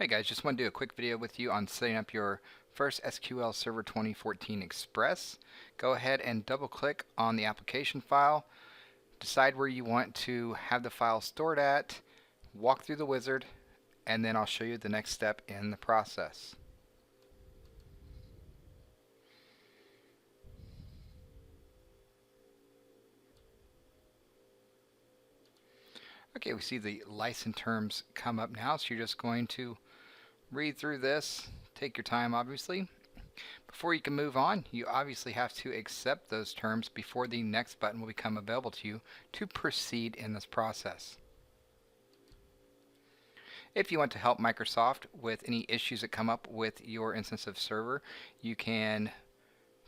Hey guys, just want to do a quick video with you on setting up your first SQL Server 2014 Express. Go ahead and double click on the application file, decide where you want to have the file stored at, walk through the wizard, and then I'll show you the next step in the process. Okay, we see the license terms come up now, so you're just going to read through this, take your time obviously. Before you can move on, you obviously have to accept those terms before the next button will become available to you to proceed in this process. If you want to help Microsoft with any issues that come up with your instance of server, you can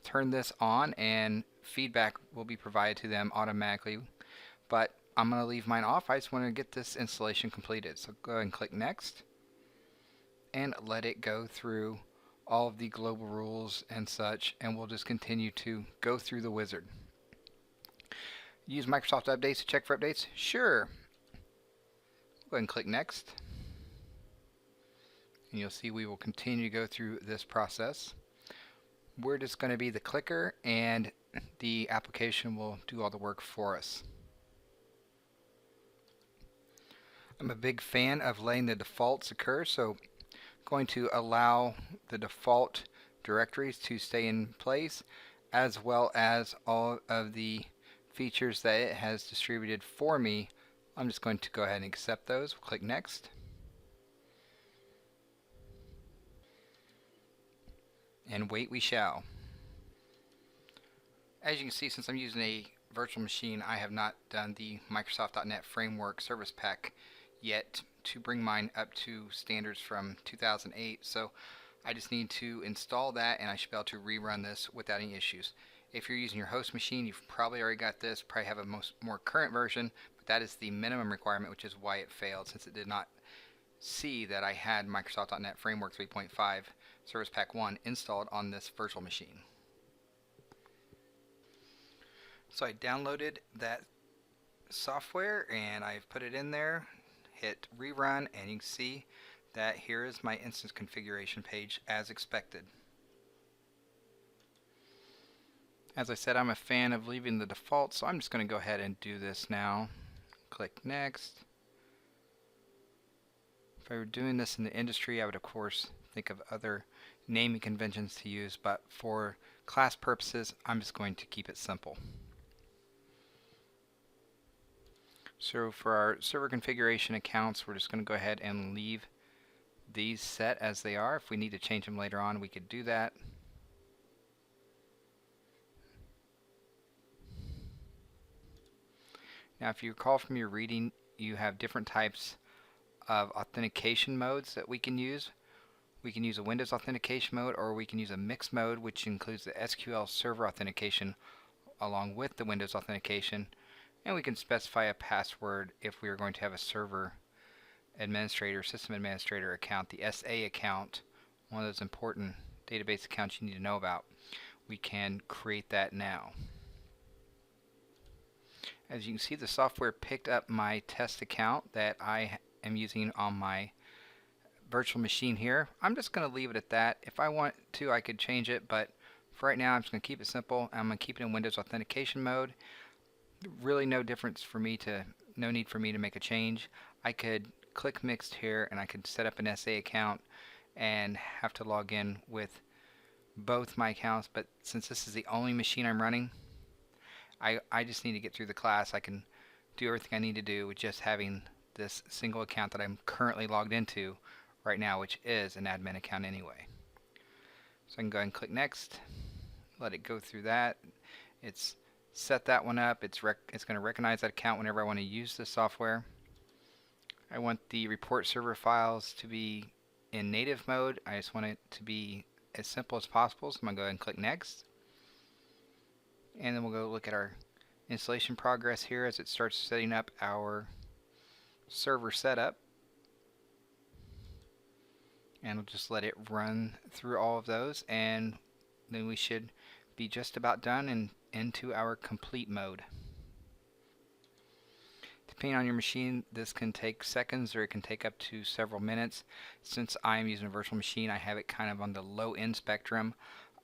turn this on and feedback will be provided to them automatically. But I'm going to leave mine off. I just want to get this installation completed. So go ahead and click Next and let it go through all of the global rules and such, and we'll just continue to go through the wizard. Use Microsoft Updates to check for updates? Sure. Go ahead and click Next. And you'll see we will continue to go through this process. We're just going to be the clicker, and the application will do all the work for us. I'm a big fan of letting the defaults occur, so going to allow the default directories to stay in place, as well as all of the features that it has distributed for me. I'm just going to go ahead and accept those. We'll click Next. And wait we shall. As you can see, since I'm using a virtual machine, I have not done the Microsoft.NET Framework Service Pack yet to bring mine up to standards from 2008, so I just need to install that and I should be able to rerun this without any issues. If you're using your host machine, you've probably already got this, probably have a more current version, but that is the minimum requirement, which is why it failed, since it did not see that I had Microsoft.NET Framework 3.5 Service Pack 1 installed on this virtual machine. So I downloaded that software and I've put it in there, hit rerun, and you can see that here is my instance configuration page as expected. As I said, I'm a fan of leaving the default, so I'm just going to go ahead and do this now. Click Next. If I were doing this in the industry, I would of course think of other naming conventions to use, but for class purposes, I'm just going to keep it simple. So for our server configuration accounts, we're just going to go ahead and leave these set as they are. If we need to change them later on, we could do that. Now, if you recall from your reading, you have different types of authentication modes that we can use. We can use a Windows authentication mode, or we can use a mixed mode, which includes the SQL Server authentication along with the Windows authentication. And we can specify a password if we are going to have a server administrator, system administrator account, the SA account, one of those important database accounts you need to know about. We can create that now. As you can see, the software picked up my test account that I am using on my virtual machine here. I'm just going to leave it at that. If I want to, I could change it, but for right now I'm just going to keep it simple. I'm going to keep it in Windows authentication mode. Really no need for me to make a change. I could click Mixed here and I could set up an SA account and have to log in with both my accounts, but since this is the only machine I'm running, I just need to get through the class. I can do everything I need to do with just having this single account that I'm currently logged into right now, which is an admin account anyway. So I can go ahead and click Next, let it go through that. It's set that one up. It's going to recognize that account whenever I want to use this software. I want the report server files to be in native mode. I just want it to be as simple as possible, so I'm going to go ahead and click Next. And then we'll go look at our installation progress here as it starts setting up our server setup. And we'll just let it run through all of those, and then we should be just about done and into our complete mode. Depending on your machine, this can take seconds or it can take up to several minutes. Since I'm using a virtual machine, I have it kind of on the low end spectrum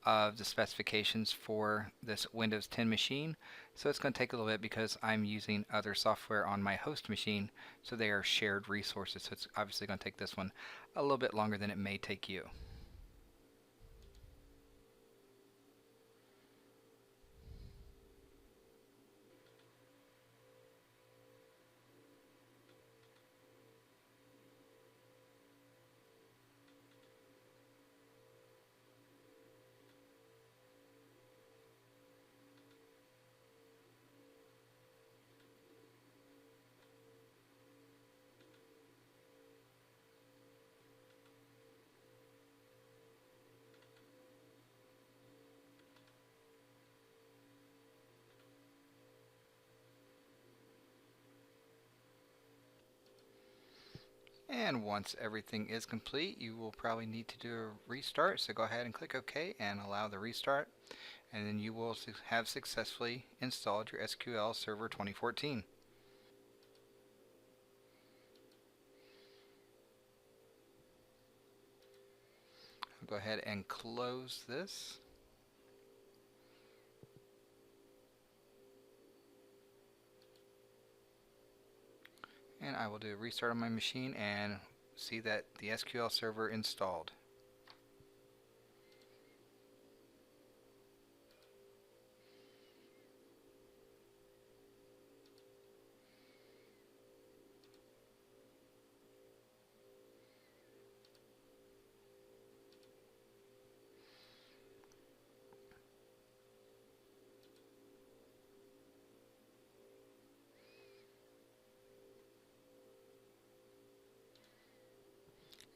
of the specifications for this Windows 10 machine. So it's going to take a little bit because I'm using other software on my host machine, so they are shared resources. So it's obviously going to take this one a little bit longer than it may take you. And once everything is complete, you will probably need to do a restart. So go ahead and click OK and allow the restart. And then you will have successfully installed your SQL Server 2014. I'll go ahead and close this. And I will do a restart on my machine and see that the SQL Server installed.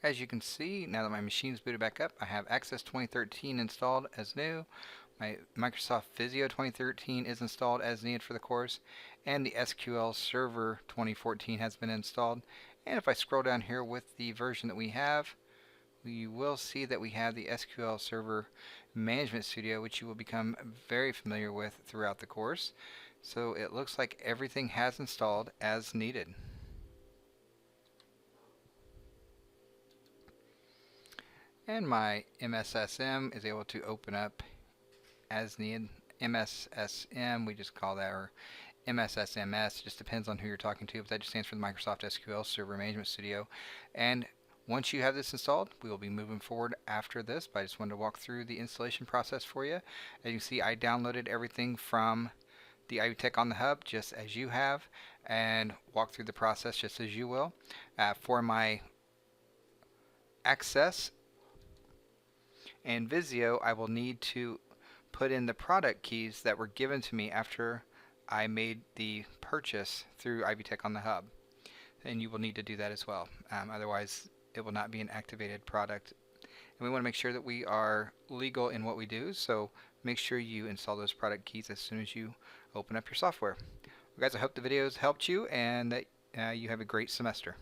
As you can see, now that my machine is booted back up, I have Access 2013 installed as new. My Microsoft Visio 2013 is installed as needed for the course, and the SQL Server 2014 has been installed. And if I scroll down here with the version that we have, you will see that we have the SQL Server Management Studio, which you will become very familiar with throughout the course. So it looks like everything has installed as needed. And my MSSM is able to open up as needed. MSSM, we just call that, or MSSMS, just depends on who you're talking to, but that just stands for the Microsoft SQL Server Management Studio. And once you have this installed, we will be moving forward after this, but I just wanted to walk through the installation process for you. As you can see, I downloaded everything from the Ivy Tech on the Hub, just as you have, and walk through the process just as you will. For my Access and Visio, I will need to put in the product keys that were given to me after I made the purchase through Ivy Tech on the Hub. And you will need to do that as well. Otherwise, it will not be an activated product. And we want to make sure that we are legal in what we do, so make sure you install those product keys as soon as you open up your software. Well, guys, I hope the videos helped you and that you have a great semester.